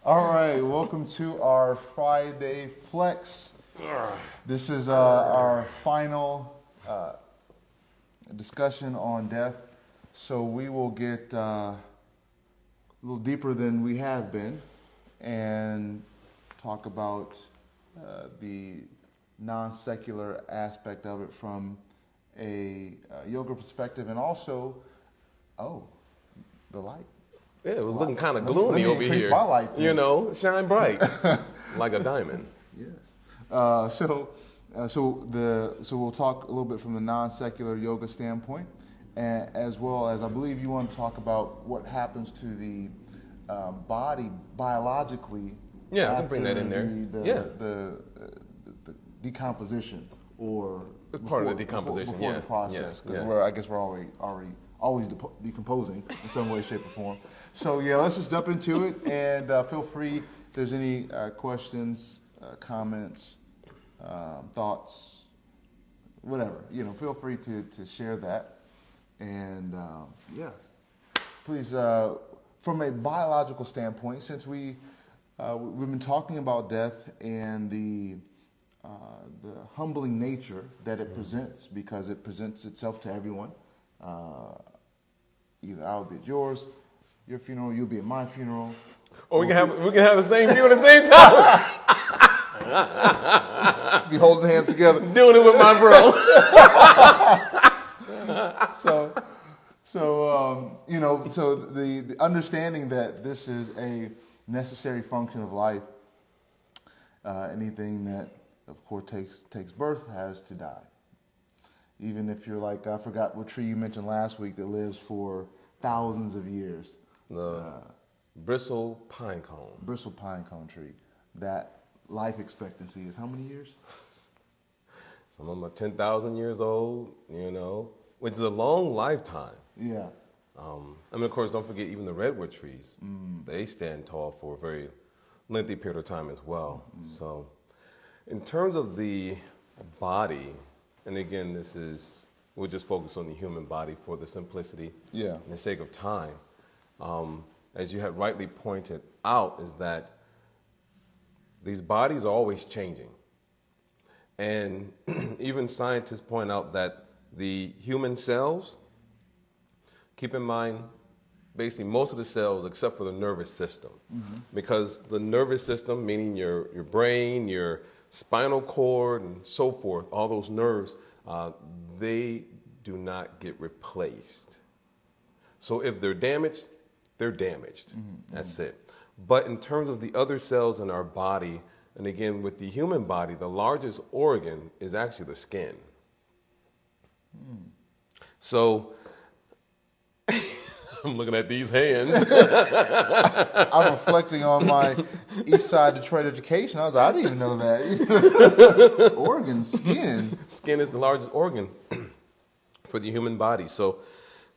All right, welcome to our Friday Flex. This is our final discussion on death. So we will get a little deeper than we have been and talk about the non-secular aspect of it from a yoga perspective, and also, the light. Yeah, it was looking kind of Let me gloomy over increase here. my light then. You know, shine bright like a diamond. Yes. So we'll talk a little bit from the non-secular yoga standpoint, and as well as I believe you want to talk about what happens to the body biologically. Yeah, I can bring that in there. The decomposition, or It's part of the decomposition, before yeah. the process, because Yeah. I guess we're already always decomposing in some way, shape, or form. So yeah, let's just jump into it, and feel free if there's any questions, comments, thoughts, whatever. Feel free to share that, and please, from a biological standpoint, since we've been talking about death and the humbling nature that it presents, because it presents itself to everyone. Either I'll be at your funeral, you'll be at my funeral. Or we can have the same view at the same time. Be holding hands together. Doing it with my bro. So the understanding that this is a necessary function of life. Anything that, of course, takes birth has to die. Even if you're like, I forgot what tree you mentioned last week that lives for thousands of years. The bristle pine cone. Bristle pine cone tree. That life expectancy is how many years? Some of them are 10,000 years old, which is a long lifetime. Yeah. Of course, don't forget even the redwood trees. They stand tall for a very lengthy period of time as well. So in terms of the body, and again, we'll just focus on the human body for the simplicity and the sake of time. As you had rightly pointed out, is that these bodies are always changing. And even scientists point out that the human cells, keep in mind, basically most of the cells except for the nervous system. Because the nervous system, meaning your brain, your spinal cord, and so forth, all those nerves, they do not get replaced. So if they're damaged, they're damaged. That's it. But in terms of the other cells in our body, and again, with the human body, the largest organ is actually the skin. So I'm looking at these hands. I'm reflecting on my East Side Detroit education. I didn't even know that. Organ, skin. Skin is the largest organ for the human body. So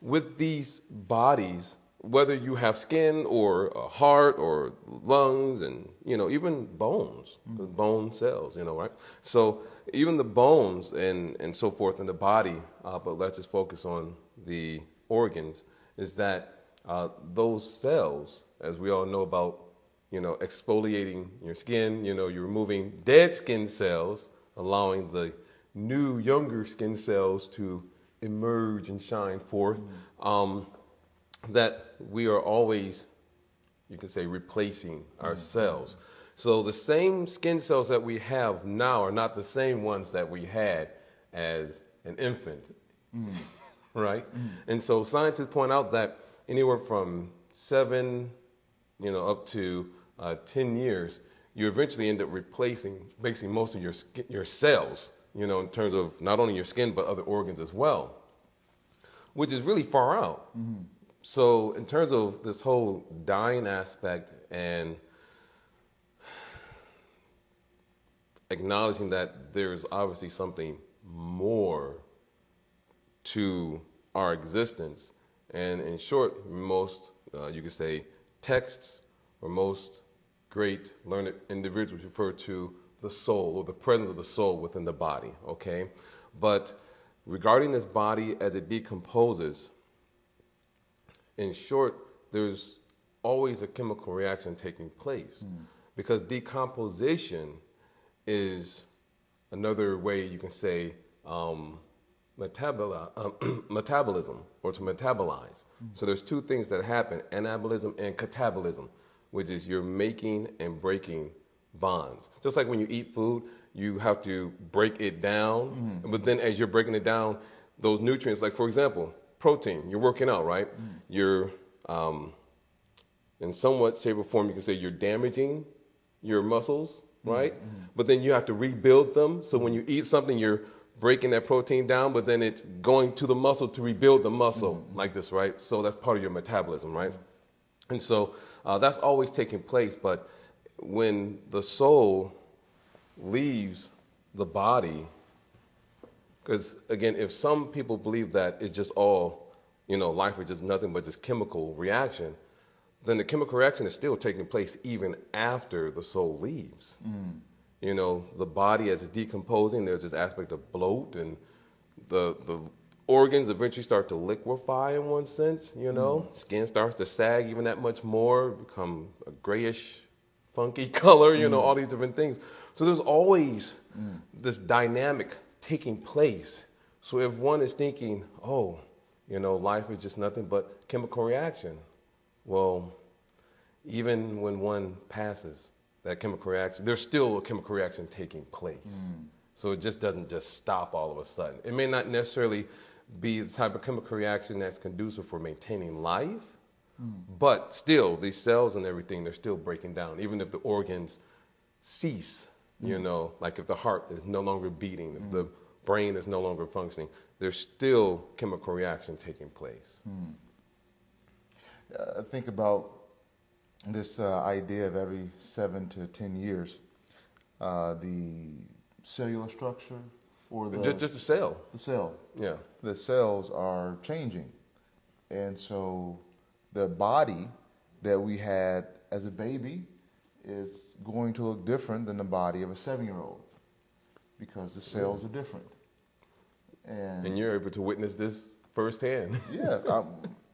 with these bodies, whether you have skin or a heart or lungs and, even bones, the bone cells, right? So even the bones and so forth in the body, but let's just focus on the organs, is that those cells, as we all know about, exfoliating your skin, you're removing dead skin cells, allowing the new, younger skin cells to emerge and shine forth, that we are always, you can say, replacing our cells. So the same skin cells that we have now are not the same ones that we had as an infant, right? And so scientists point out that anywhere from 7, up to 10 years, you eventually end up replacing basically most of your cells, in terms of not only your skin, but other organs as well, which is really far out. So in terms of this whole dying aspect and acknowledging that there's obviously something more to our existence, and in short, most, you could say, texts or most great learned individuals refer to the soul or the presence of the soul within the body, okay? But regarding this body as it decomposes, in short, there's always a chemical reaction taking place, because decomposition is another way you can say metabolism, or to metabolize. So there's two things that happen: anabolism and catabolism, which is you're making and breaking bonds. Just like when you eat food, you have to break it down, but then as you're breaking it down, those nutrients, like for example, protein, you're working out, right? You're in somewhat shape or form, you can say you're damaging your muscles, right? But then you have to rebuild them. So when you eat something, you're breaking that protein down, but then it's going to the muscle to rebuild the muscle like this, right? So that's part of your metabolism, right? And so that's always taking place. But when the soul leaves the body, because again, if some people believe that it's just all, life is just nothing but just chemical reaction, then the chemical reaction is still taking place even after the soul leaves. The body, as it's decomposing, there's this aspect of bloat, and the organs eventually start to liquefy in one sense, Skin starts to sag even that much more, become a grayish, funky color, all these different things. So there's always this dynamic taking place. So if one is thinking, life is just nothing but chemical reaction, well, even when one passes that chemical reaction, there's still a chemical reaction taking place. So it just doesn't just stop all of a sudden. It may not necessarily be the type of chemical reaction that's conducive for maintaining life, but still, these cells and everything, they're still breaking down, even if the organs cease, like if the heart is no longer beating, if the brain is no longer functioning, there's still chemical reaction taking place. Think about this idea of every 7 to 10 years, the cellular structure, or Just a cell. The cell. Yeah. The cells are changing. And so the body that we had as a baby is going to look different than the body of a 7-year-old, because the cells are different. And you're able to witness this firsthand.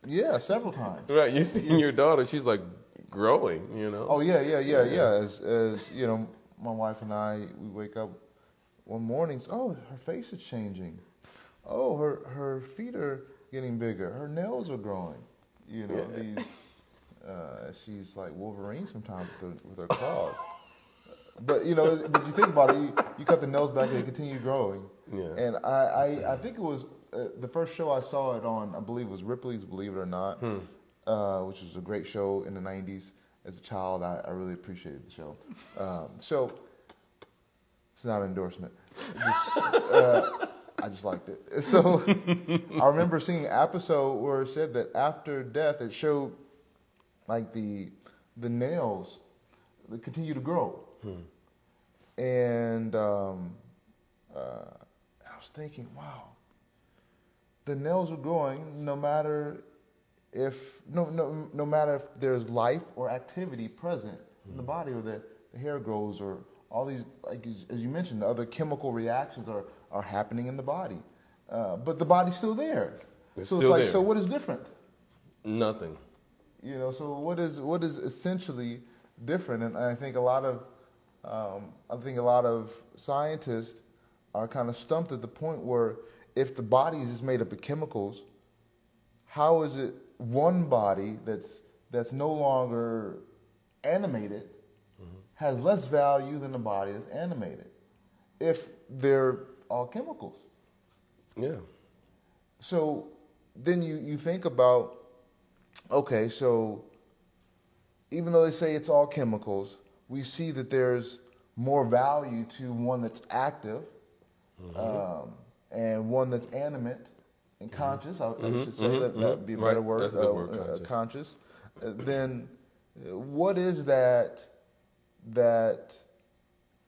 Yeah, several times. Right. You see your daughter, she's like growing, Oh, yeah. As my wife and I, we wake up one morning, her face is changing. Oh, her feet are getting bigger. Her nails are growing. She's like Wolverine sometimes with her claws. But but you think about it, you cut the nails back and they continue growing. Yeah. And I think it was the first show I saw it on, I believe it was Ripley's Believe It or Not, which was a great show in the 90s. As a child, I really appreciated the show. So it's not an endorsement. I just liked it. So I remember seeing an episode where it said that after death, it showed like the nails that continue to grow. And I was thinking, wow, the nails are growing no matter if there's life or activity present in the body, or the hair grows, or all these, like as you mentioned, the other chemical reactions are happening in the body, but the body's still there. It's like, so what is different? Nothing. So what is essentially different? And I think a lot of scientists are kind of stumped at the point where, if the body is just made up of chemicals, how is it one body that's no longer animated has less value than a body that's animated, if they're all chemicals? Yeah. So then you think about, okay, so even though they say it's all chemicals, we see that there's more value to one that's active, and one that's animate and conscious. I should say that would be a better word. That's a good word, conscious. Then what is that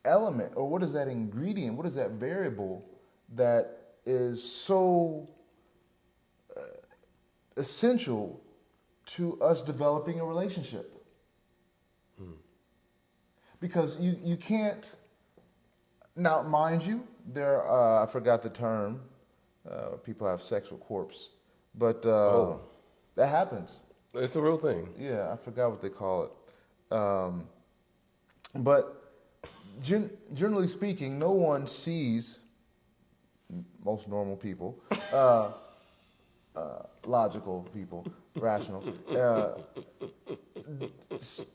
element, or what is that ingredient? What is that variable that is so essential to us developing a relationship? Because you can't. Now, mind you, there I forgot the term. People have sex with corpse, but that happens. It's a real thing. Yeah, I forgot what they call it. But generally speaking, no one sees, most normal people, logical people, rational,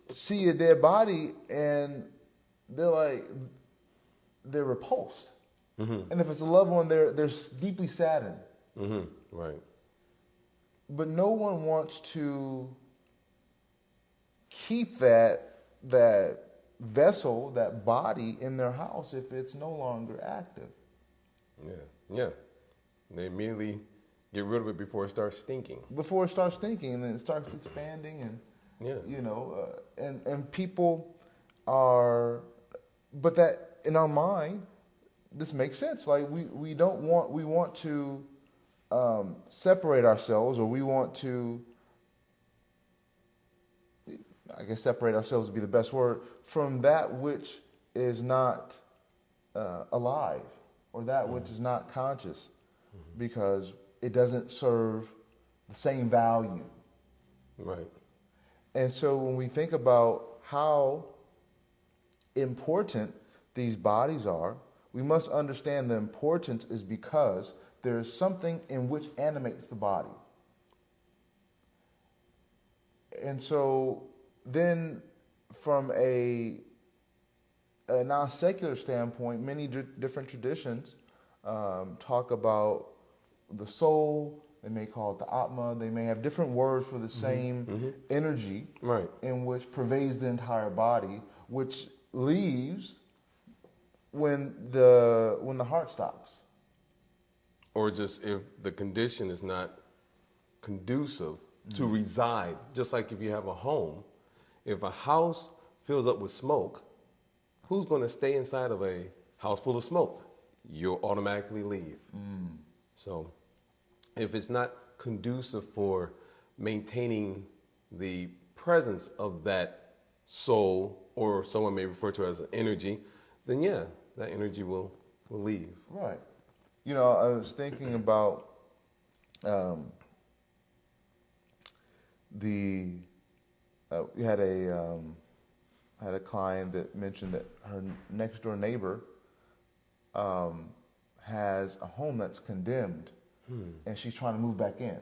see a dead body and they're repulsed. Mm-hmm. And if it's a loved one, they're deeply saddened. Mm-hmm. Right. But no one wants to keep that vessel, that body in their house if it's no longer active. Yeah. They immediately get rid of it before it starts stinking. Before it starts stinking, and then it starts expanding, and and people are, but that in our mind, this makes sense. Like we want to separate ourselves, or we want to, I guess separate ourselves would be the best word, from that which is not alive, or that which is not conscious, because it doesn't serve the same value. Right. And so when we think about how important these bodies are, we must understand the importance is because there is something in which animates the body. And so then from a non-secular standpoint, many different traditions talk about the soul. They may call it the Atma. They may have different words for the same energy, right, in which pervades the entire body, which leaves when the heart stops. Or just if the condition is not conducive to reside, just like if you have a home, if a house fills up with smoke, who's going to stay inside of a house full of smoke? You'll automatically leave. So if it's not conducive for maintaining the presence of that soul, or someone may refer to it as an energy, then yeah, that energy will leave. Right. You know, I was thinking about we had a client that mentioned that her next door neighbor has a home that's condemned, and she's trying to move back in.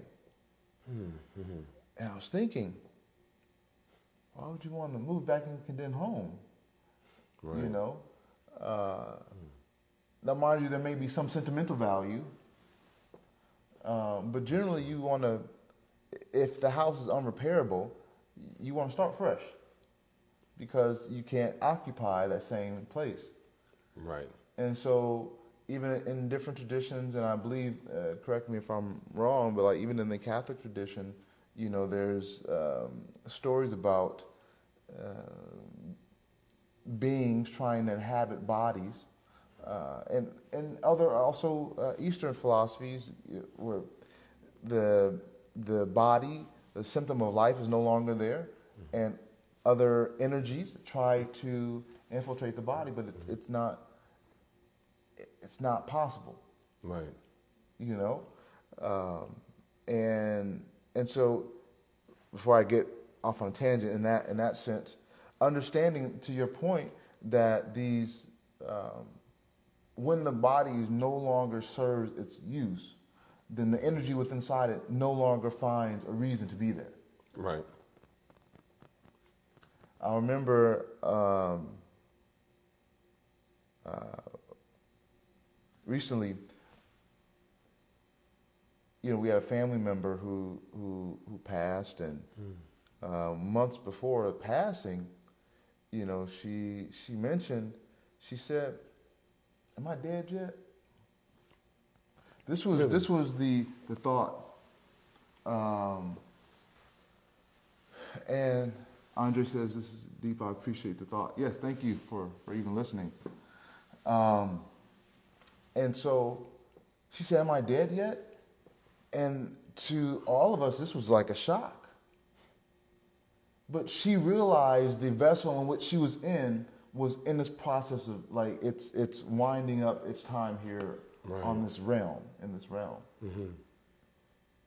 And I was thinking, why would you want to move back in a condemned home? Right. You know. Now, mind you, there may be some sentimental value, but generally you want to, if the house is unrepairable, you want to start fresh because you can't occupy that same place. Right. And so even in different traditions, and I believe, correct me if I'm wrong, but like even in the Catholic tradition, you know, there's stories about beings trying to inhabit bodies. And other also Eastern philosophies where the body, the symptom of life is no longer there, and other energies try to infiltrate the body, but it's not possible. Right. You know, and so before I get off on a tangent in that sense, understanding to your point that these when the body no longer serves its use, then the energy within inside it no longer finds a reason to be there. Right. I remember recently, you know, we had a family member who passed, and months before passing, you know, she mentioned, she said, "Am I dead yet?" This was the thought, and Andre says, "This is deep. I appreciate the thought." Yes, thank you for even listening. And so she said, "Am I dead yet?" And to all of us, this was like a shock. But she realized the vessel in which she was in this process of like it's winding up its time here, right, in this realm.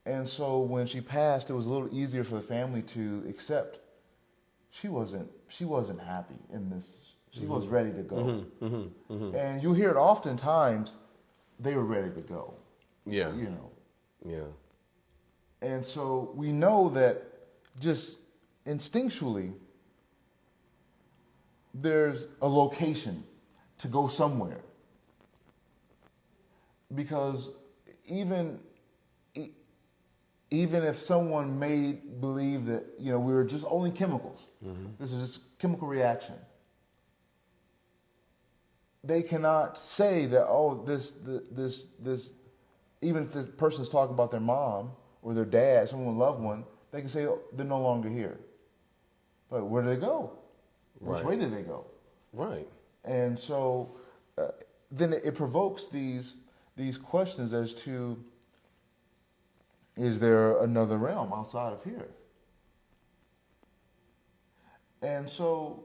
And so when she passed, it was a little easier for the family to accept. She wasn't happy in this. She was ready to go. And you hear it oftentimes, they were ready to go. Yeah. You know. Yeah. And so we know that just instinctually, there's a location to go somewhere. Because even if someone may believe that, you know, we were just only chemicals, this is just chemical reaction, they cannot say that, oh, this, even if this person's talking about their mom or their dad, someone loved one, they can say, oh, they're no longer here. But where do they go? Which way did they go? Right. And so then it provokes these questions as to, is there another realm outside of here? And so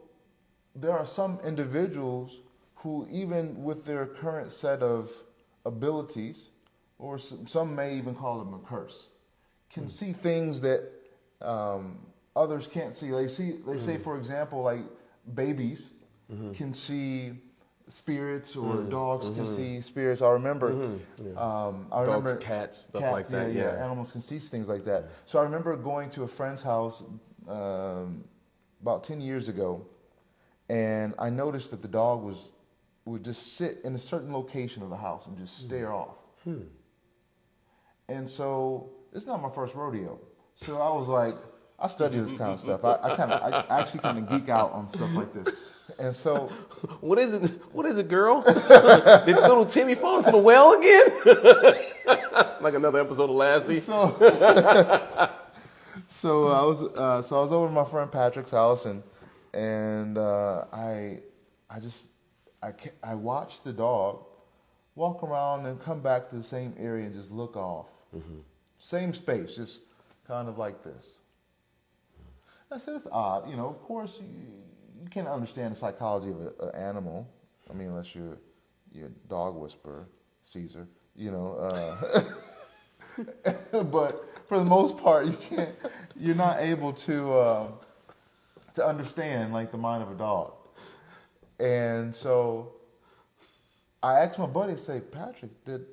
there are some individuals who, even with their current set of abilities, or some may even call them a curse, can see things that others can't see. They say, for example, like babies can see spirits, or dogs can see spirits. I remember, Dogs, cats, stuff like that. Yeah. Animals can see things like that. So I remember going to a friend's house about 10 years ago, and I noticed that the dog would just sit in a certain location of the house and just stare off. And so it's not my first rodeo. So I was like, I study this kind of stuff. I actually kind of geek out on stuff like this. And so, what is it? What is it, girl? Did little Timmy fall into the well again? Like another episode of Lassie. So I was over at my friend Patrick's house, and I watched the dog walk around and come back to the same area and just look off. Same space, just kind of like this. I said, it's odd. You know, of course, you can't understand the psychology of an animal. I mean, unless you're a dog whisperer, Caesar, you know. But for the most part, you're not able to understand, like, the mind of a dog. And so I asked my buddy, I say, Patrick, did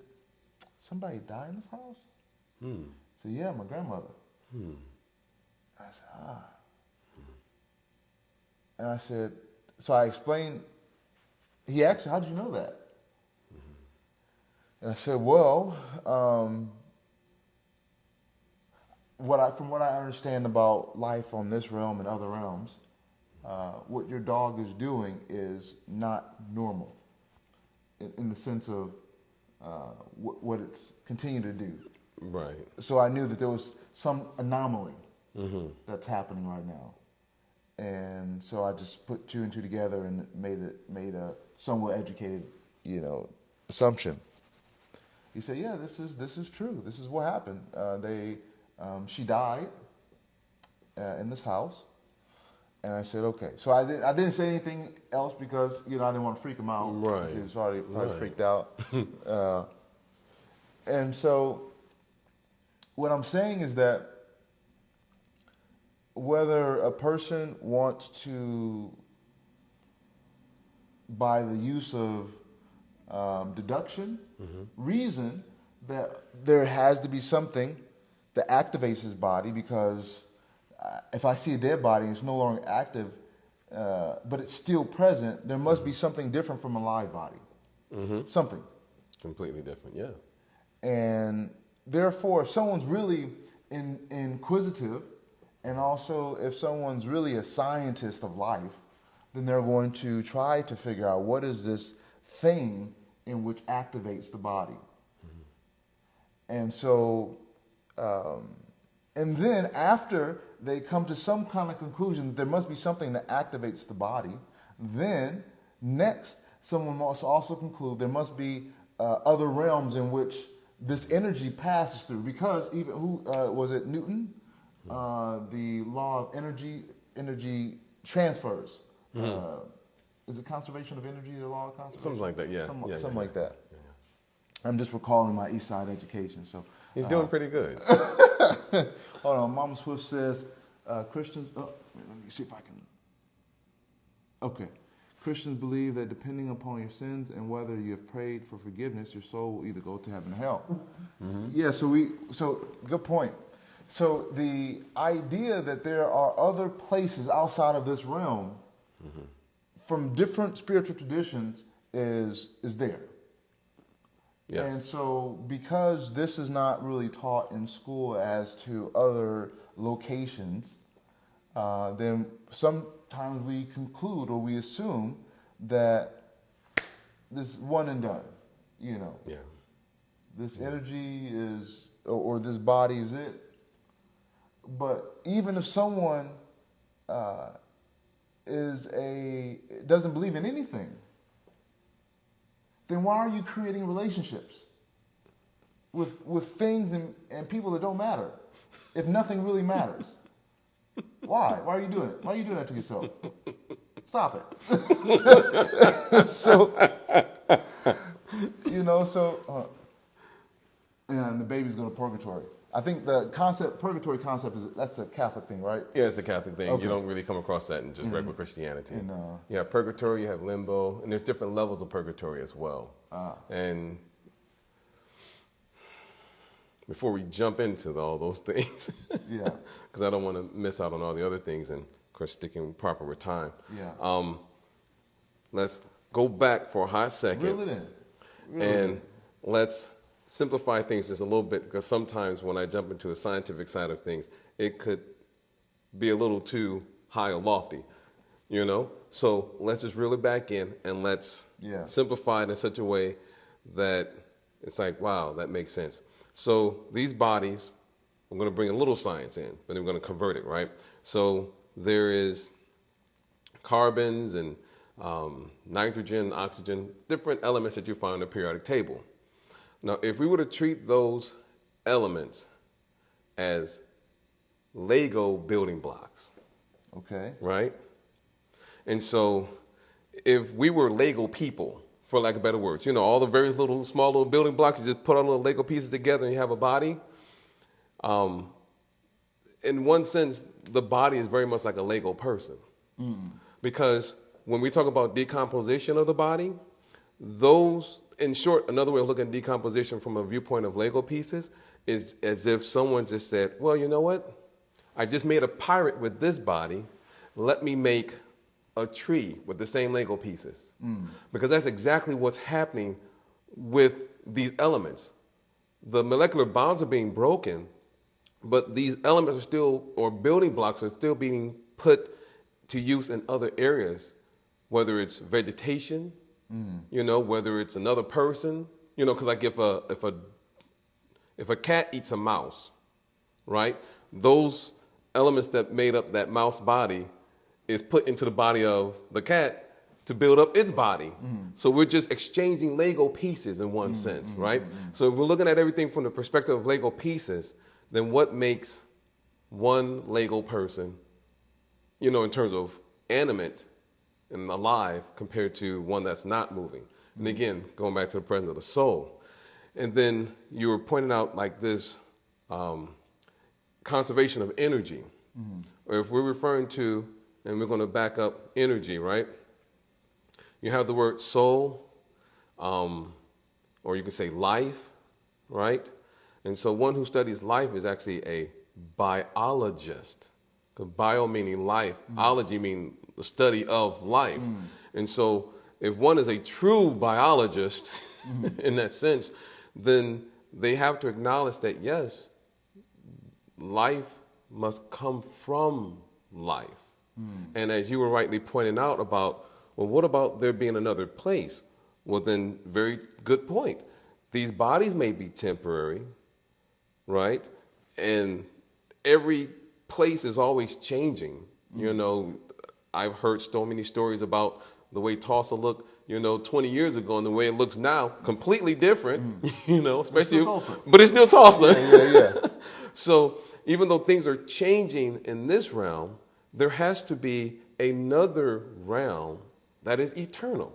somebody die in this house? He said, yeah, my grandmother. I said, And I said, so I explained, he asked me, how did you know that? And I said, well, from what I understand about life on this realm and other realms, what your dog is doing is not normal in the sense of what it's continuing to do. Right. So I knew that there was some anomaly that's happening right now. And so I just put two and two together and made a somewhat educated, you know, assumption. He said, yeah, this is true. This is what happened. She died in this house. And I said, okay. So I didn't say anything else because, you know, I didn't want to freak him out. Right. He was already freaked out. And so what I'm saying is that whether a person wants to, by the use of deduction, reason that there has to be something that activates his body, because if I see a dead body and it's no longer active, but it's still present, there must be something different from a live body. Something. It's completely different, yeah. And therefore, if someone's really inquisitive, and also if someone's really a scientist of life, then they're going to try to figure out what is this thing in which activates the body. And so, and then after they come to some kind of conclusion that there must be something that activates the body, then next someone must also conclude there must be other realms in which this energy passes through. Because even was it Newton? The law of energy transfers. Is it conservation of energy, the law of conservation? Something like that, yeah. Something like that. I'm just recalling my East Side education. So He's doing pretty good. Hold on. Mama Swift says, Christians, let me see if I can. Okay. Christians believe that depending upon your sins and whether you have prayed for forgiveness, your soul will either go to heaven or hell. Mm-hmm. Yeah, so good point. So the idea that there are other places outside of this realm from different spiritual traditions is there. Yes. And so because this is not really taught in school as to other locations, then sometimes we conclude or we assume that this is one and done, you know. Yeah. This energy is, or this body is it. But even if someone doesn't believe in anything, then why are you creating relationships with things and people that don't matter if nothing really matters? Why? Why are you doing it? Why are you doing that to yourself? Stop it. So, and the baby's going to purgatory. I think the purgatory concept that's a Catholic thing, right? Yeah, it's a Catholic thing. Okay. You don't really come across that in just regular Christianity. And, you have purgatory, you have limbo, and there's different levels of purgatory as well. And before we jump into all those things, yeah, because I don't want to miss out on all the other things, and of course sticking proper with time. Yeah. Let's go back for a hot second. Reel it in. And let's simplify things just a little bit, because sometimes when I jump into the scientific side of things, it could be a little too high or lofty, you know? So let's just reel it back in and let's simplify it in such a way that it's like, wow, that makes sense. So these bodies, I'm going to bring a little science in, but I'm going to convert it, right? So there is carbons and nitrogen, oxygen, different elements that you find on the periodic table. Now, if we were to treat those elements as Lego building blocks, okay, right? And so if we were Lego people, for lack of better words, you know, all the very small little building blocks, you just put all the little Lego pieces together and you have a body. In one sense, the body is very much like a Lego person. Because when we talk about decomposition of the body, those, in short, another way of looking at decomposition from a viewpoint of Lego pieces is as if someone just said, well, you know what? I just made a pirate with this body. Let me make a tree with the same Lego pieces. Because that's exactly what's happening with these elements. The molecular bonds are being broken, but these elements are still, or building blocks are still being put to use in other areas, whether it's vegetation, you know, whether it's another person, you know, because like if a cat eats a mouse, right? Those elements that made up that mouse body is put into the body of the cat to build up its body. So we're just exchanging Lego pieces in one sense, right? So if we're looking at everything from the perspective of Lego pieces, then what makes one Lego person, you know, in terms of animate and alive compared to one that's not moving? And again, going back to the presence of the soul. And then you were pointing out like this conservation of energy. Or if we're referring to, and we're going to back up energy, right? You have the word soul, or you can say life, right? And so one who studies life is actually a biologist. Bio meaning life, ology meaning the study of life. And so if one is a true biologist in that sense, then they have to acknowledge that, yes, life must come from life. And as you were rightly pointing out about, well, what about there being another place? Well, then, very good point. These bodies may be temporary, right? And every place is always changing. You know, I've heard so many stories about the way Tulsa looked, you know, 20 years ago and the way it looks now, completely different, you know, especially, but it's still Tulsa. Yeah. So even though things are changing in this realm, there has to be another realm that is eternal.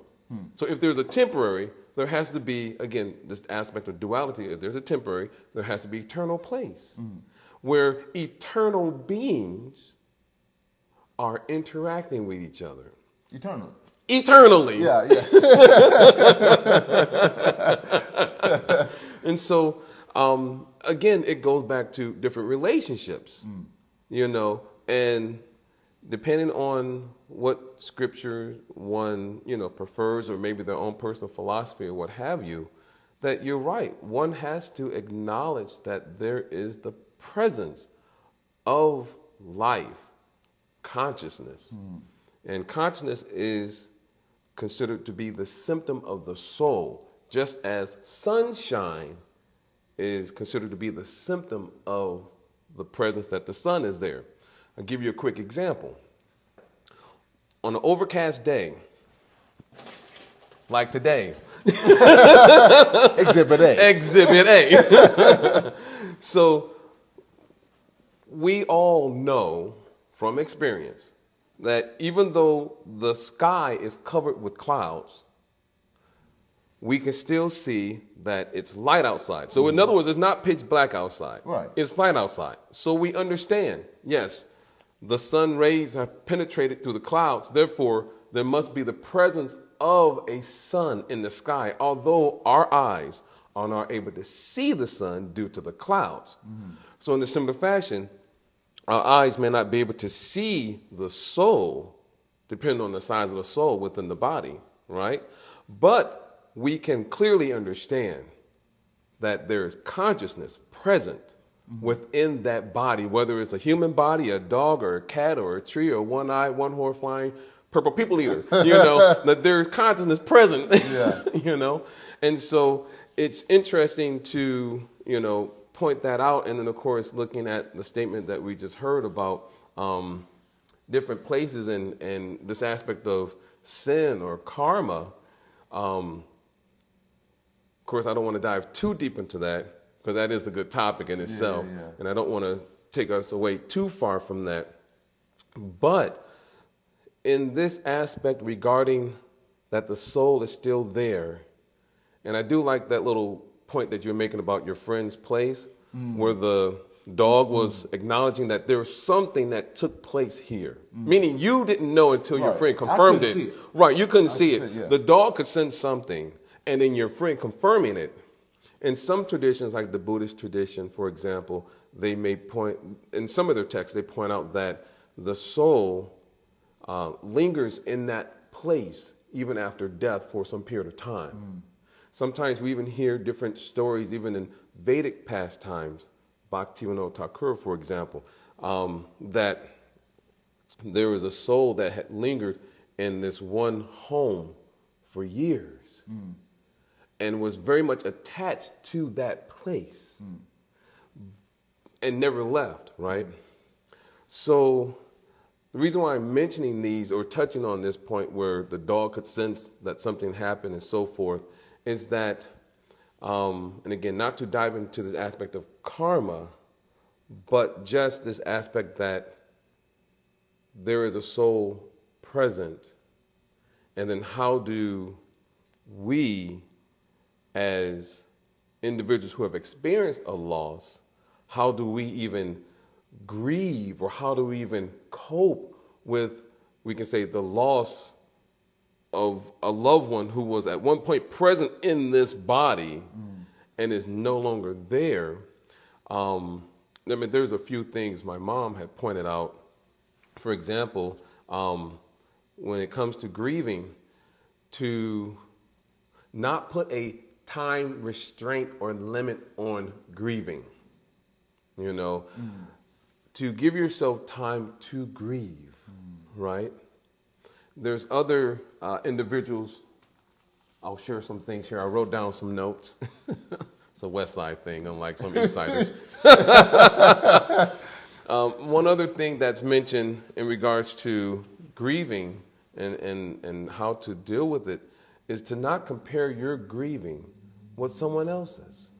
So if there's a temporary, there has to be, again, this aspect of duality. If there's a temporary, there has to be eternal place where eternal beings are interacting with each other. Eternally. Eternally. Yeah, yeah. And so, again, it goes back to different relationships, and depending on what scripture one, prefers, or maybe their own personal philosophy or what have you, that you're right. One has to acknowledge that there is the presence of life, consciousness. And consciousness is considered to be the symptom of the soul, just as sunshine is considered to be the symptom of the presence that the sun is there. I'll give you a quick example. On an overcast day, like today, Exhibit A. Exhibit A. So we all know from experience that even though the sky is covered with clouds, we can still see that it's light outside. So in other words, it's not pitch black outside. Right. It's light outside. So we understand, yes, the sun rays have penetrated through the clouds. Therefore, there must be the presence of a sun in the sky, although our eyes are not able to see the sun due to the clouds. So in a similar fashion, our eyes may not be able to see the soul, depending on the size of the soul within the body, right? But we can clearly understand that there is consciousness present within that body, whether it's a human body, a dog, or a cat, or a tree, or one eye, one horse flying, purple people eater, that there's consciousness present, And so it's interesting to, point that out. And then, of course, looking at the statement that we just heard about different places and this aspect of sin or karma. Of course, I don't want to dive too deep into that because that is a good topic in itself. Yeah. And I don't want to take us away too far from that. But in this aspect regarding that the soul is still there, and I do like that little point that you're making about your friend's place, where the dog was acknowledging that there was something that took place here. Meaning you didn't know until your friend confirmed it. Right, you couldn't see it. Yeah. The dog could sense something, and then your friend confirming it. In some traditions, like the Buddhist tradition, for example, they may point, in some of their texts, they point out that the soul lingers in that place even after death for some period of time. Sometimes we even hear different stories, even in Vedic pastimes, Bhaktivinoda Thakur, for example, that there was a soul that had lingered in this one home for years and was very much attached to that place and never left, right? So the reason why I'm mentioning these or touching on this point where the dog could sense that something happened and so forth is that, and again, not to dive into this aspect of karma, but just this aspect that there is a soul present. And then how do we, as individuals who have experienced a loss, how do we even grieve, or how do we even cope with, we can say, the loss of a loved one who was at one point present in this body and is no longer there? There's a few things my mom had pointed out. For example, when it comes to grieving, to not put a time restraint or limit on grieving, to give yourself time to grieve, right? There's other individuals. I'll share some things here. I wrote down some notes. It's a West Side thing, unlike some East Siders. One other thing that's mentioned in regards to grieving and how to deal with it is to not compare your grieving with someone else's.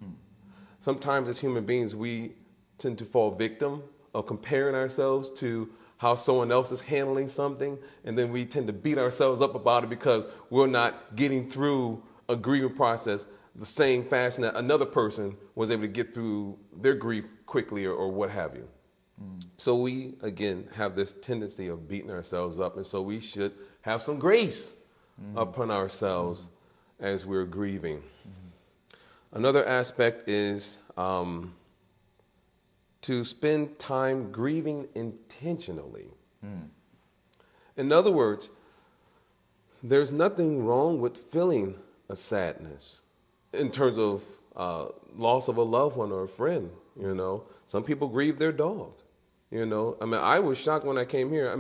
Sometimes as human beings, we tend to fall victim of comparing ourselves to how someone else is handling something, and then we tend to beat ourselves up about it because we're not getting through a grieving process the same fashion that another person was able to get through their grief quickly or what have you. So we, again, have this tendency of beating ourselves up, and so we should have some grace upon ourselves as we're grieving. Another aspect is to spend time grieving intentionally. In other words, there's nothing wrong with feeling a sadness in terms of loss of a loved one or a friend. Some people grieve their dog. I was shocked when I came here.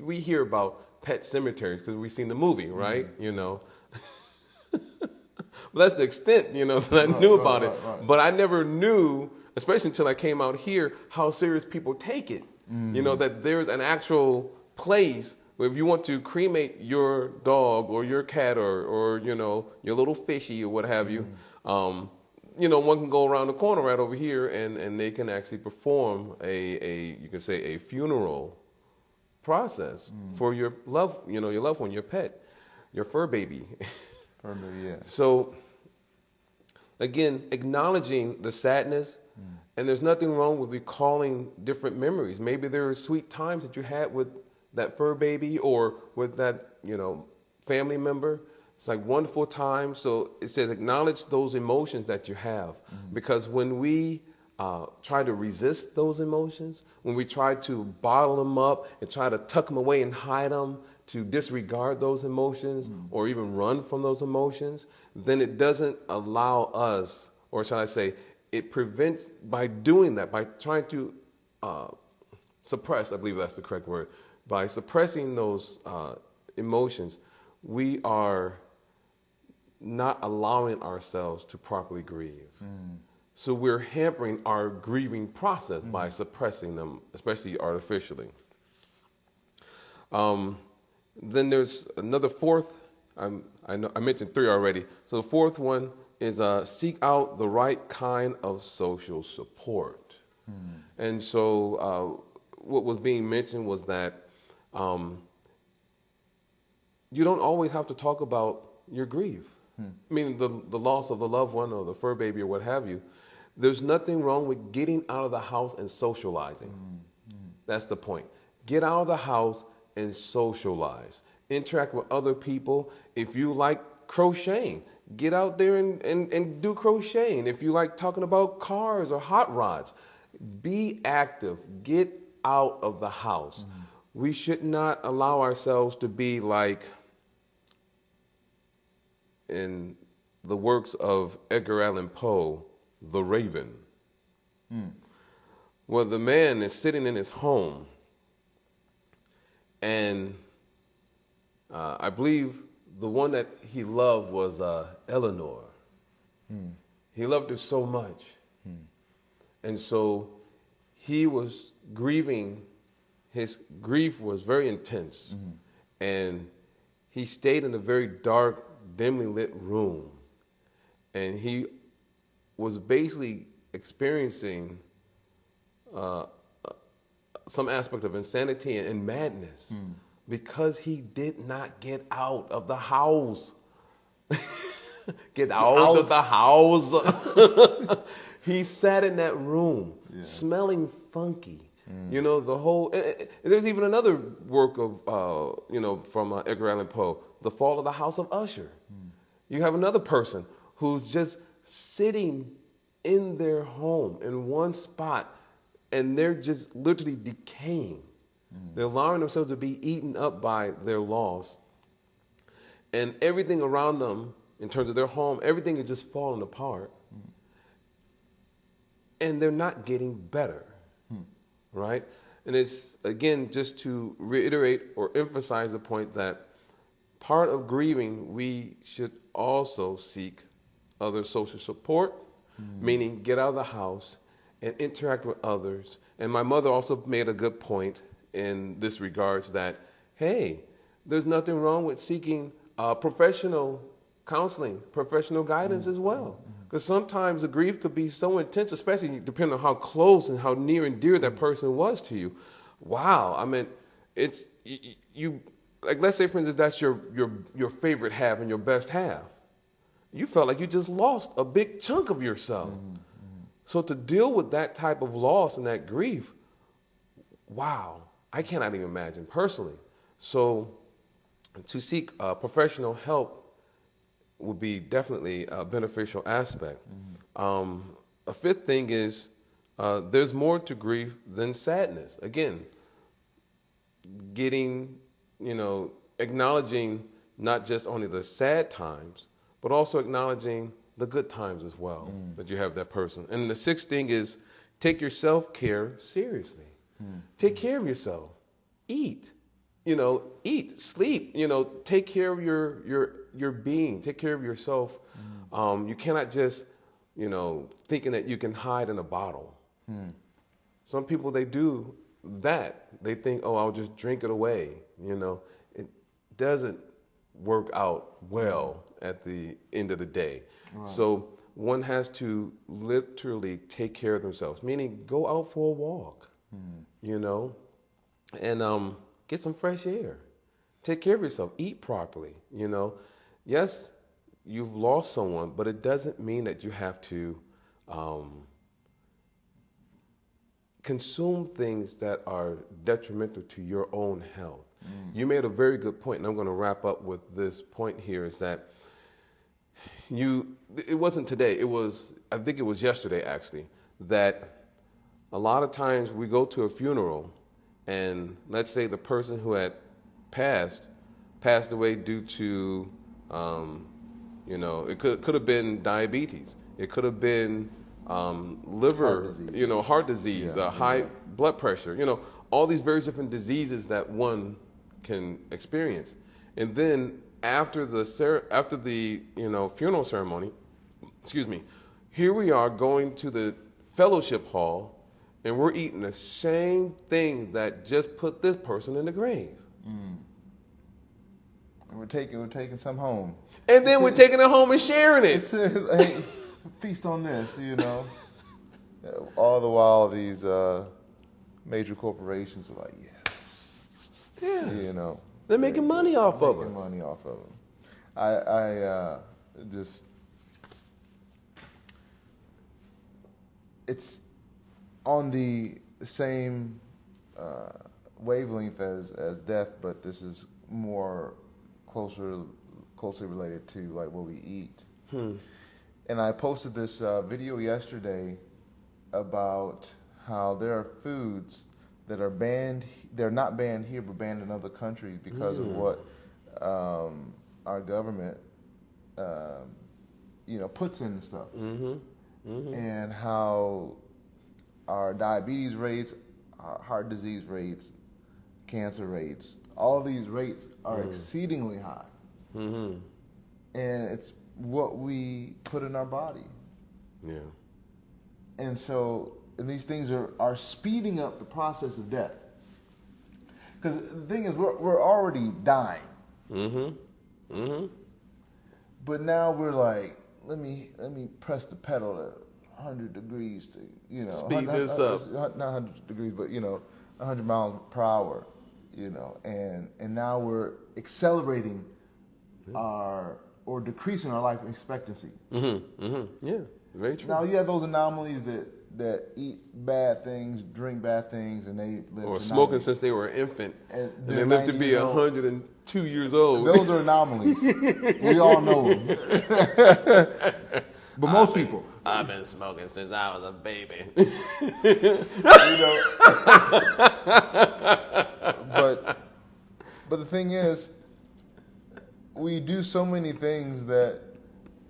We hear about pet cemeteries because we've seen the movie, right? Well, that's the extent, that I knew about it. Right. But I never knew, especially until I came out here, how serious people take it. That there's an actual place where if you want to cremate your dog or your cat or your little fishy or what have you, one can go around the corner right over here and they can actually perform you can say a funeral process for your loved one, your pet, your fur baby. Yeah. So, again, acknowledging the sadness, and there's nothing wrong with recalling different memories. Maybe there are sweet times that you had with that fur baby or with that, family member. It's like wonderful times. So it says acknowledge those emotions that you have, because when we try to resist those emotions, when we try to bottle them up and try to tuck them away and hide them, to disregard those emotions or even run from those emotions, then it doesn't allow us, or shall I say, it prevents, by doing that, by trying to suppress, I believe that's the correct word, by suppressing those emotions, we are not allowing ourselves to properly grieve. So we're hampering our grieving process by suppressing them, especially artificially. Then there's another fourth. I mentioned three already. So the fourth one is seek out the right kind of social support. And so what was being mentioned was that you don't always have to talk about your grief. Meaning the loss of the loved one or the fur baby or what have you. There's nothing wrong with getting out of the house and socializing. That's the point. Get out of the house and socialize. Interact with other people. If you like crocheting, get out there and do crocheting. If you like talking about cars or hot rods, be active. Get out of the house. We should not allow ourselves to be like in the works of Edgar Allan Poe, The Raven, where the man is sitting in his home and I believe the one that he loved was Eleanor. He loved her so much. And so he was grieving. His grief was very intense. And he stayed in a very dark, dimly lit room. And he was basically experiencing some aspect of insanity and madness. Because he did not get out of the house. Get out of the house. He sat in that room, smelling funky. The whole. There's even another work of, from Edgar Allan Poe, The Fall of the House of Usher. You have another person who's just sitting in their home in one spot, and they're just literally decaying. They're allowing themselves to be eaten up by their loss. And everything around them, in terms of their home, everything is just falling apart. And they're not getting better, right? And it's, again, just to reiterate or emphasize the point that part of grieving, we should also seek other social support, meaning get out of the house and interact with others. And my mother also made a good point in this regards that, hey, there's nothing wrong with seeking professional counseling, professional guidance as well. Because sometimes the grief could be so intense, especially depending on how close and how near and dear that person was to you. wow. I mean, it's you like, let's say for instance that's your favorite half and your best half. You felt like you just lost a big chunk of yourself. So to deal with that type of loss and that grief, wow, I cannot even imagine personally. So to seek professional help would be definitely a beneficial aspect. A fifth thing is there's more to grief than sadness. Again, getting, acknowledging not just only the sad times, but also acknowledging the good times as well that you have that person. And the sixth thing is take your self-care seriously. Take care of yourself. Eat. Eat, sleep, take care of your being, take care of yourself. You cannot just, thinking that you can hide in a bottle. Some people, they do that. They think, oh, I'll just drink it away. It doesn't work out well at the end of the day. Right. So one has to literally take care of themselves, meaning go out for a walk, and get some fresh air. Take care of yourself. Eat properly. Yes, you've lost someone, but it doesn't mean that you have to consume things that are detrimental to your own health. You made a very good point, and I'm going to wrap up with this point here, is that it wasn't today, I think it was yesterday actually, that a lot of times we go to a funeral and let's say the person who had passed away due to, it could have been diabetes. It could have been liver, heart disease, high blood pressure, all these various different diseases that one can experience. And then after the funeral ceremony, here we are going to the fellowship hall, and we're eating the same thing that just put this person in the grave. And we're taking some home. And then we're taking it home and sharing it. Hey, feast on this, All the while these major corporations are like, yes. Yeah. They're making money off of us. Money off of them. I just, it's on the same wavelength as death, but this is more closely related to like what we eat. And I posted this video yesterday about how there are foods that are banned. They're not banned here, but banned in other countries because of what our government, puts in stuff. And how our diabetes rates, our heart disease rates, cancer rates, all these rates are exceedingly high. And it's what we put in our body. Yeah. And so these things are speeding up the process of death. Because the thing is, we're already dying. But now we're like, let me press the pedal to 100 degrees to, speed this up. Not 100 degrees, but 100 miles per hour, and now we're accelerating or decreasing our life expectancy. Yeah, very true. Now you have those anomalies that eat bad things, drink bad things, and they live or to smoking 90. and they were an infant, and they live live to be 102 years old. Those are anomalies. We all know them. But most people. I've been smoking since I was a baby. But the thing is, we do so many things that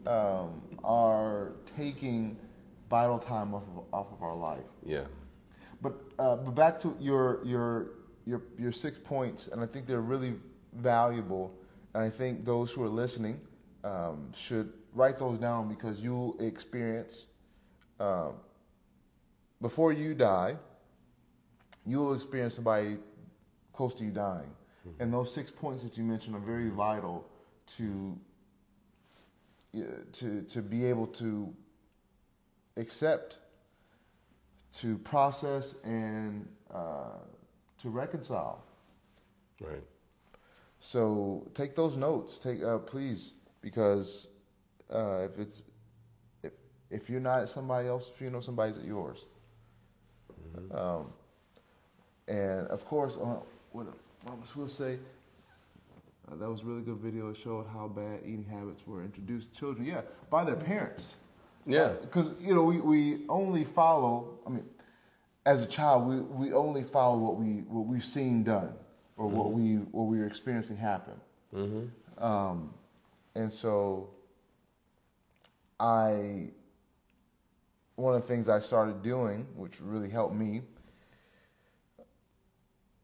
are taking vital time off of our life. Yeah. But back to your 6 points, and I think they're really valuable, and I think those who are listening should write those down, because you'll experience, before you die, you'll experience somebody close to you dying. And those 6 points that you mentioned are very vital to be able to accept, to process, and to reconcile. Right. So take those notes, please, because if you're not at somebody else funeral, somebody's at yours. Mm-hmm. And of course, what Mama Swift say, that was a really good video. It showed how bad eating habits were introduced to children, by their parents. Yeah. Because, we only follow, as a child, we only follow what we've seen done or what we're experiencing happen. Mm-hmm. And so one of the things I started doing, which really helped me,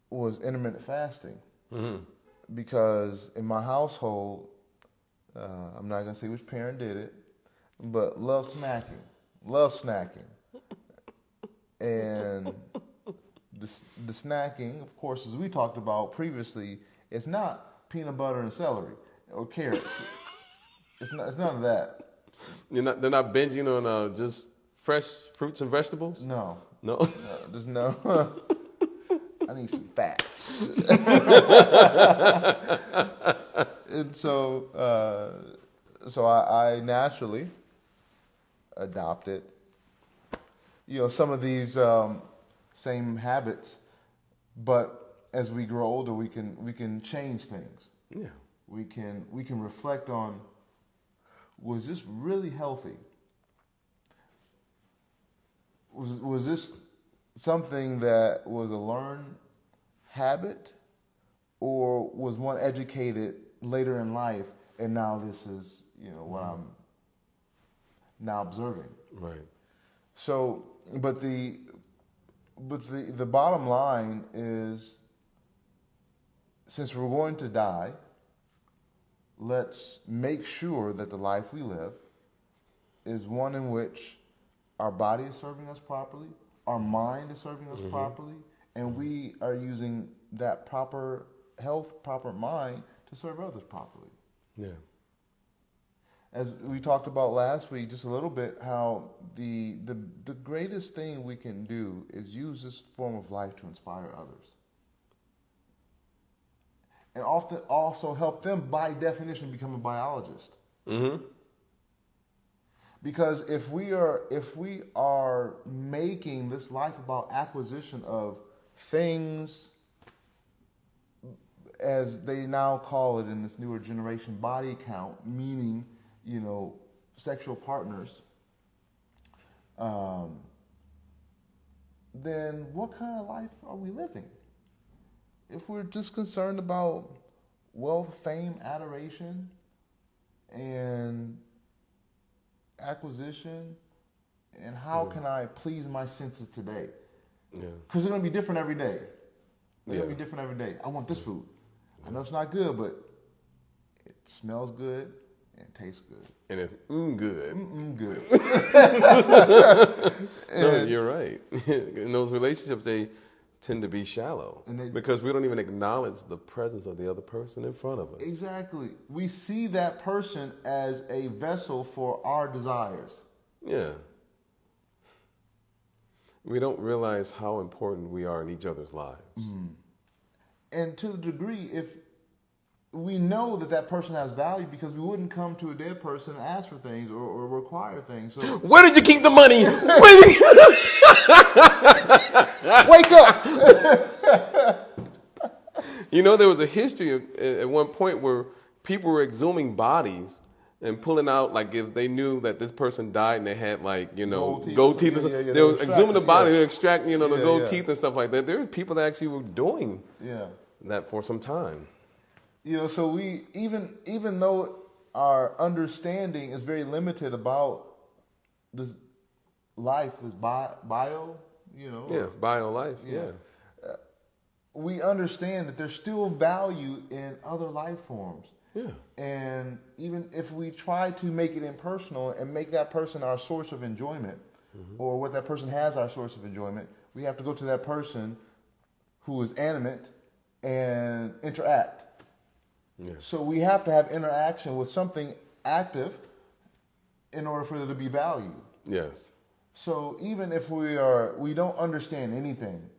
was intermittent fasting. Mm-hmm. Because in my household, I'm not going to say which parent did it, but love snacking. And the snacking, of course, as we talked about previously, it's not peanut butter and celery or carrots. It's none of that. They're not binging on just fresh fruits and vegetables? No. Just no. I need some fats. And so I naturally adopted, some of these same habits, but as we grow older, we can change things. Yeah. We can reflect on, was this really healthy? Was this something that was a learned habit, or was one educated later in life, and now this is, what I'm now observing. Right. So, but the bottom line is, since we're going to die, let's make sure that the life we live is one in which our body is serving us properly, our mind is serving us properly, and we are using that proper health, proper mind to serve others properly. Yeah. As we talked about last week, just a little bit, how the greatest thing we can do is use this form of life to inspire others. And often also help them, by definition, become a biologist. Mm-hmm. Because if we are making this life about acquisition of things, as they now call it in this newer generation, body count, meaning, sexual partners, then what kind of life are we living? If we're just concerned about wealth, fame, adoration, and acquisition, and how can I please my senses today? Yeah. Because they're going to be different every day. They're going to be different every day. I want this food. I know it's not good, but it smells good and it tastes good. And it's good. Good. No, you're right. In those relationships, they tend to be shallow because we don't even acknowledge the presence of the other person in front of us. Exactly. We see that person as a vessel for our desires. Yeah. We don't realize how important we are in each other's lives. Mm. And to the degree, if we know that person has value, because we wouldn't come to a dead person and ask for things or require things. So where did you keep the money? Wake up! There was a history at one point where people were exhuming bodies and pulling out, like, if they knew that this person died and they had, like, gold teeth. They were exhuming the body to extract, the gold teeth and stuff like that. There were people that actually were doing that for some time. So we, even though our understanding is very limited about this life, this bio, bio life, we understand that there's still value in other life forms. Yeah. And even if we try to make it impersonal and make that person our source of enjoyment, or what that person has our source of enjoyment, we have to go to that person who is animate and interact. Yeah. So we have to have interaction with something active in order for there to be value. Yes. So even if we don't understand anything,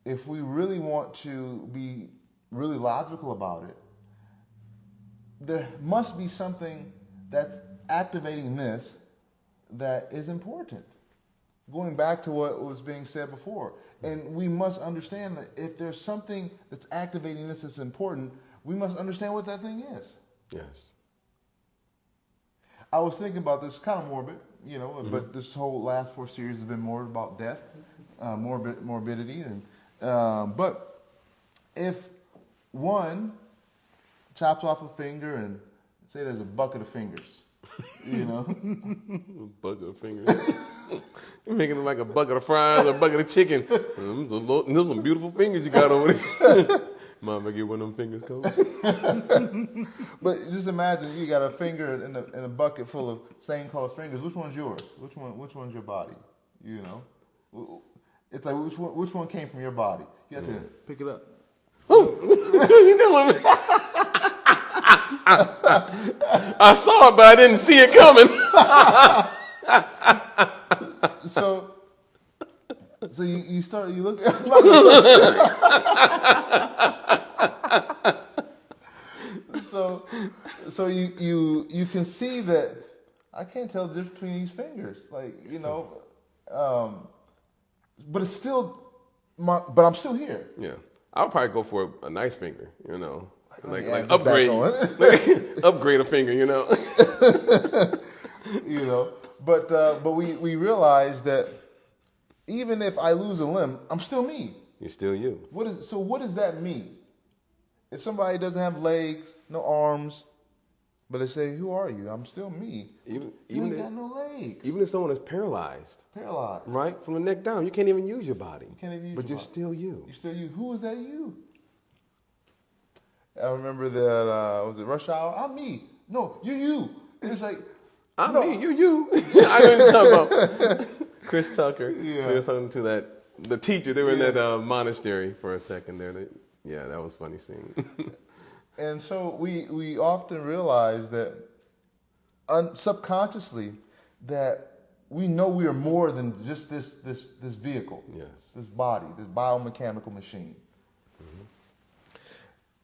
if we really want to be really logical about it, there must be something that's activating this that is important. Going back to what was being said before. And we must understand that if there's something that's activating this that's important, we must understand what that thing is. Yes. I was thinking about this, kind of morbid, but this whole last 4 series has been more about death, morbidity, and but if one chops off a finger and say there's a bucket of fingers, A bucket of fingers. You're making it like a bucket of fries or a bucket of chicken. Those some beautiful fingers you got over there. Mom, I get one of them fingers, Coach. But just imagine you got a finger in a bucket full of same color fingers. Which one's yours? Which one's your body? It's like which one came from your body? You have to pick it up. I saw it, but I didn't see it coming. So you look. So you can see that I can't tell the difference between these fingers, but it's still but I'm still here. Yeah, I would probably go for a nice finger, like upgrade, upgrade a finger, But we realize that even if I lose a limb, I'm still me. You're still you. What does that mean? If somebody doesn't have legs, no arms, but they say, "Who are you?" I'm still me. You ain't got no legs. Even if someone is paralyzed, right from the neck down, you can't even use your body. But you're still you. You're still you. Who is that you? I remember that, was it Rush Hour? I'm me. No, you're you. And it's like, I'm me, you're you. I know you're talking about Chris Tucker. Yeah. They were talking to the teacher. They were in that monastery for a second there. That was funny scene. And so we often realize that subconsciously that we know we are more than just this vehicle. Yes. This body, this biomechanical machine.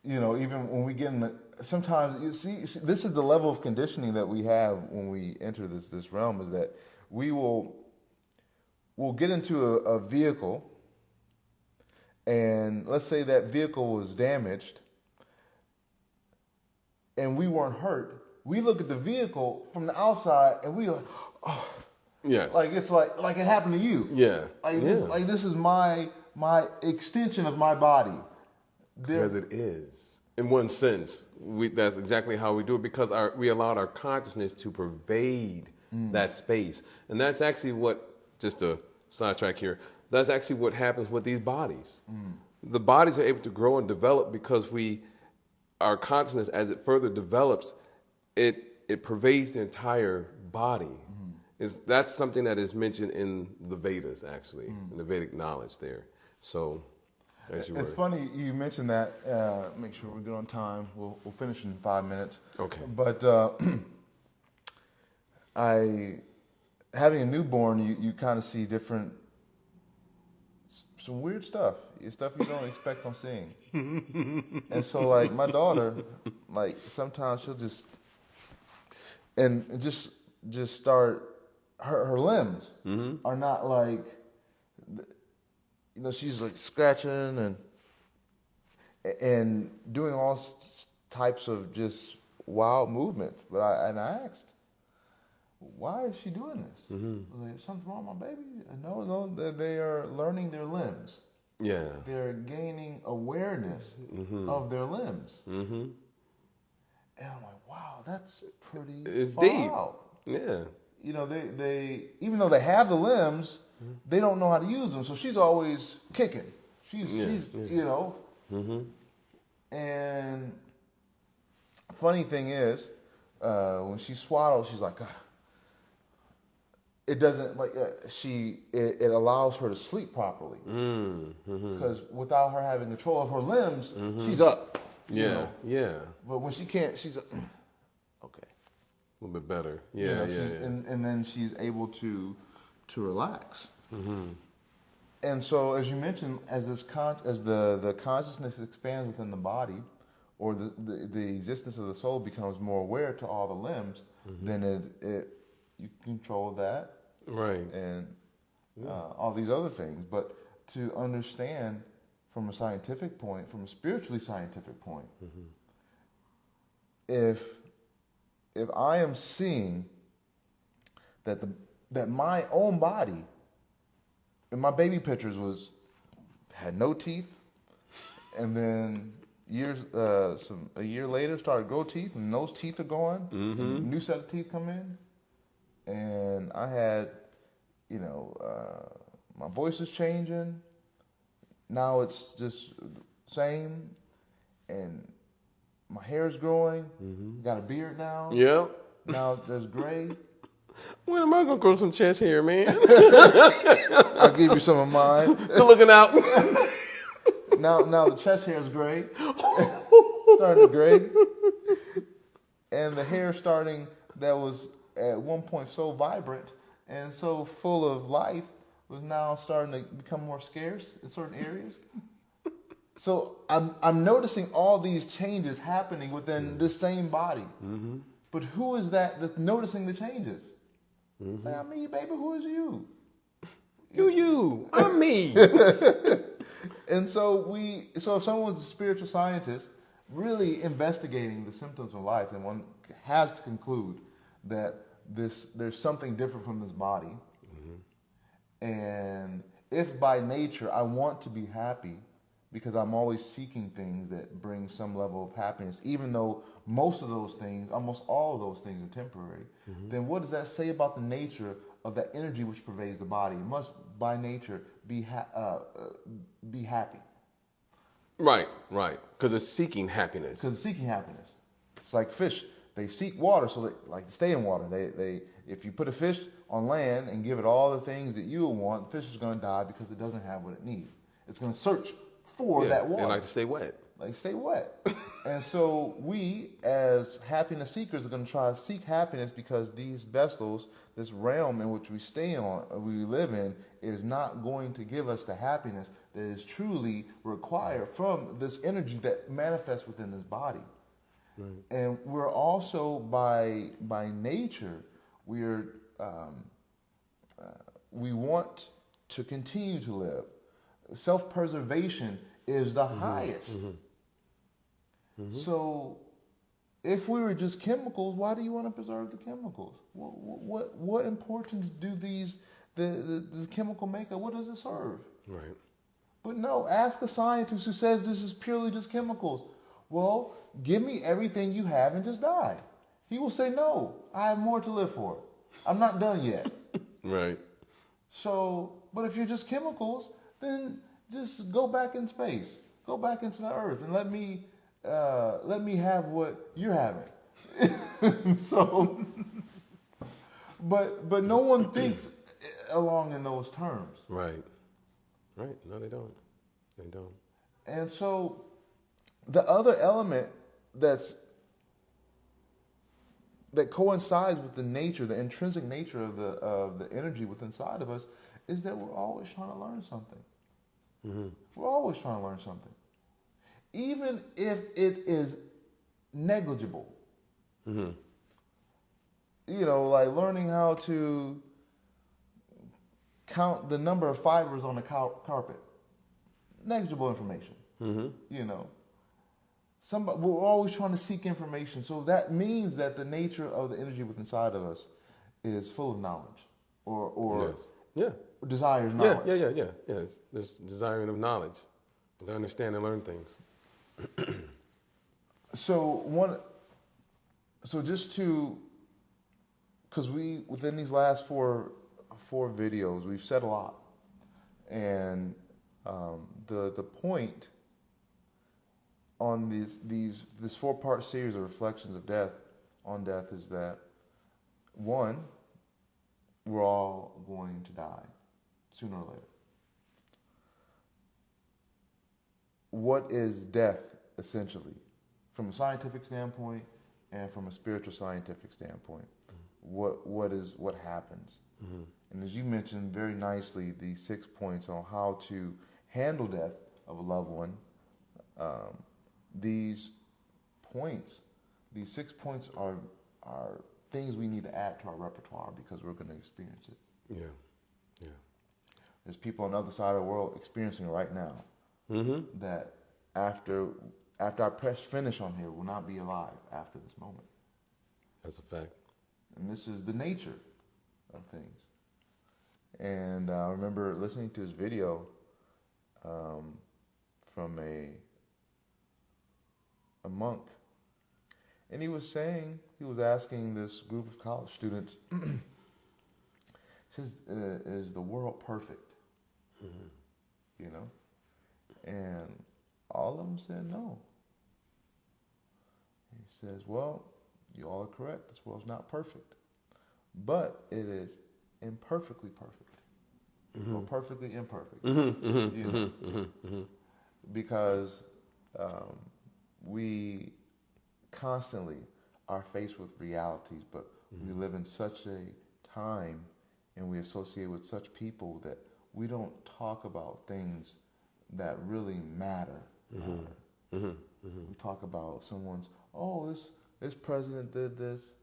Even when we get sometimes you see, this is the level of conditioning that we have when we enter this realm, is that we'll get into a vehicle, and let's say that vehicle was damaged and we weren't hurt. We look at the vehicle from the outside and we are, oh, yes, like it's like it happened to you. Yeah, this is my extension of my body. Because it is, in one sense, that's exactly how we do it, because we allowed our consciousness to pervade that space. And that's actually just to sidetrack here, that's actually what happens with these bodies. The bodies are able to grow and develop because our consciousness, as it further develops, it pervades the entire body. That's something that is mentioned in the Vedas, actually, in the Vedic knowledge there. So... It's funny you mentioned that. Make sure we're good on time. We'll finish in 5 minutes. Okay. But having a newborn, you kind of see some weird stuff. Stuff you don't expect on seeing. And so, like my daughter, like sometimes she'll just start. Her limbs are not like. She's like scratching and doing all types of just wild movements. But I asked, why is she doing this? Like, something's wrong with my baby? No, they are learning their limbs. Yeah. They're gaining awareness of their limbs. And I'm like, wow, that's pretty deep. out. Yeah. They even though they have the limbs, they don't know how to use them. So she's always kicking. She's And funny thing is, when she swallows, she's like, it doesn't like it allows her to sleep properly. Because without her having control of her limbs, she's up. Yeah. But when she can't, she's okay. A little bit better. Yeah. And then she's able to relax. And And so, as you mentioned, as the consciousness expands within the body, or the existence of the soul becomes more aware to all the limbs, then you control that, Right. and all these other things. But to understand from a scientific point, from a spiritually scientific point, if I am seeing that my own body, in my baby pictures, had no teeth, and then a year later started to grow teeth, and those teeth are gone, and a new set of teeth come in, and I had, my voice is changing. Now it's just same, and my hair is growing. Got a beard now. Yeah. Now there's gray. When am I gonna grow some chest hair, man? I'll give you some of mine. Looking out. Now the chest hair is gray, starting to gray, and the hair that was at one point so vibrant and so full of life was now starting to become more scarce in certain areas. So I'm noticing all these changes happening within this same body. But who is that's noticing the changes? Say, I'm me, baby. Who is you? You. I'm me. And so if someone's a spiritual scientist really investigating the symptoms of life, then one has to conclude that there's something different from this body. And if by nature I want to be happy, because I'm always seeking things that bring some level of happiness, even though most of those things, almost all of those things are temporary, then what does that say about the nature of that energy which pervades the body? It must, by nature, be happy. Right. Because it's seeking happiness. Because it's seeking happiness. It's like fish. They seek water, so they like to stay in water. If you put a fish on land and give it all the things that you want, the fish is going to die because it doesn't have what it needs. It's going to search for that water. And like to stay wet. Stay wet. And so we, as happiness seekers, are going to try to seek happiness because these vessels, this realm in which we live in, is not going to give us the happiness that is truly required from this energy that manifests within this body. Right. And we're also, by nature, we want to continue to live. Self-preservation is the highest. So if we were just chemicals, why do you want to preserve the chemicals? What importance do this chemical makeup, what does it serve? Right. But no, ask a scientist who says this is purely just chemicals. Well, give me everything you have and just die. He will say, no, I have more to live for. I'm not done yet. Right. So, but if you're just chemicals, then just go back in space. Go back into the earth and let me have what you're having. So, but no one thinks along in those terms. Right. No, they don't. And so, the other element that coincides with the nature, the intrinsic nature of the energy within inside of us, is that we're always trying to learn something. We're always trying to learn something. Even if it is negligible. Like learning how to count the number of fibers on a carpet. Negligible information. We're always trying to seek information. So that means that the nature of the energy within inside of us is full of knowledge or yes. desires knowledge. Yeah. There's desiring of knowledge, to understand and learn things. Because within these last four videos, we've said a lot. And the point on this 4-part series of reflections of death is that, one, we're all going to die sooner or later. What is death, essentially, from a scientific standpoint and from a spiritual scientific standpoint? what happens. And as you mentioned very nicely, the 6 points on how to handle death of a loved one. These points, these 6 points are things we need to add to our repertoire because we're going to experience it. Yeah, yeah. There's people on the other side of the world experiencing it right now that after I press finish on here will not be alive after this moment. That's a fact. And this is the nature of things. And I remember listening to this video from a monk. And he was asking this group of college students, says, is the world perfect? You know? And all of them said no. He says, well, you all are correct. This world's not perfect. But it is imperfectly perfect. Or perfectly imperfect. You know? Because we constantly are faced with realities, but we live in such a time and we associate with such people that we don't talk about things that really matter. We talk about someone's, oh, this president did this,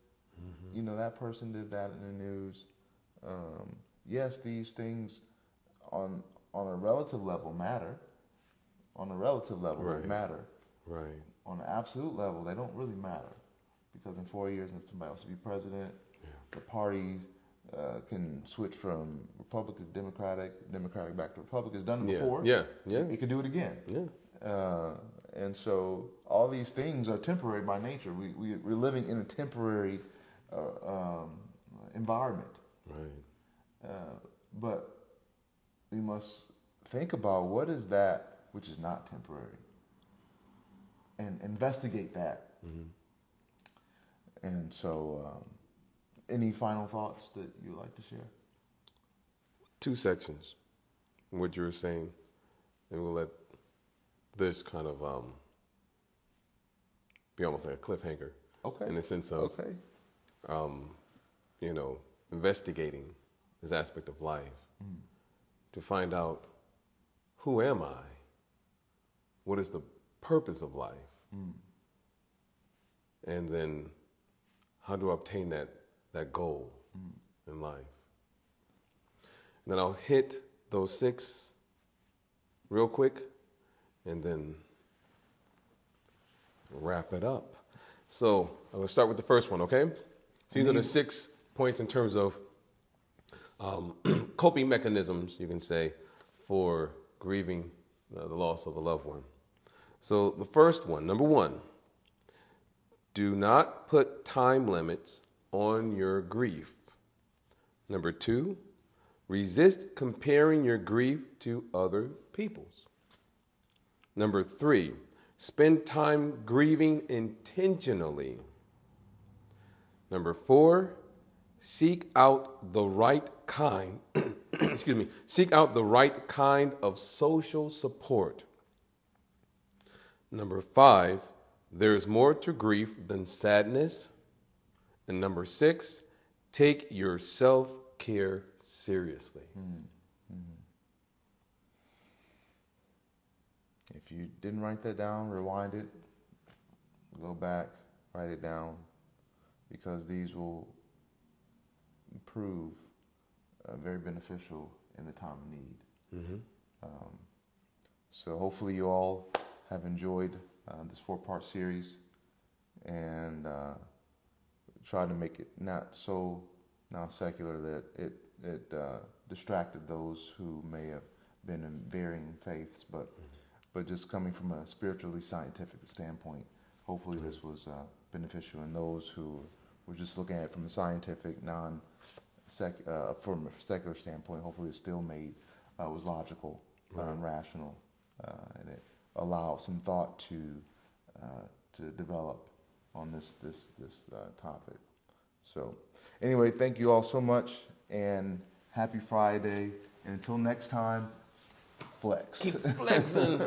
you know, that person did that in the news. Yes, these things on a relative level matter. On a relative level, they matter. Right. On an absolute level, they don't really matter. Because in 4 years, when somebody else to be president, the parties can switch from Republican to Democratic back to Republican. It's done it before. It could do it again. And so all these things are temporary by nature. We're living in a temporary environment. Right. But we must think about what is that which is not temporary and investigate that. And so any final thoughts that you'd like to share? 2 sections, what you were saying, and we'll let this kind of be almost like a cliffhanger. Okay. In the sense of, you know, investigating this aspect of life to find out, who am I? What is the purpose of life? And then how do I obtain that goal in life? And then I'll hit those 6 real quick and then wrap it up. So I'm going to start with the first one, okay? So these are the 6 points in terms of coping mechanisms, you can say, for grieving the loss of a loved one. So the first one, number 1, do not put time limits on your grief. Number 2, resist comparing your grief to other people's. Number 3, spend time grieving intentionally. Number 4, seek out the right kind, seek out the right kind of social support. Number 5, there's more to grief than sadness. And number 6, take your self-care seriously. If you didn't write that down, rewind it, go back, write it down, because these will prove very beneficial in the time of need. So hopefully you all have enjoyed this 4-part series and try to make it not so non-secular that it distracted those who may have been in varying faiths, but just coming from a spiritually scientific standpoint, hopefully this was beneficial. And those who were just looking at it from a scientific, from a secular standpoint, hopefully it still was logical and rational, and it allowed some thought to develop on this topic. So anyway, thank you all so much, and happy Friday. And until next time, flex. Keep flexing.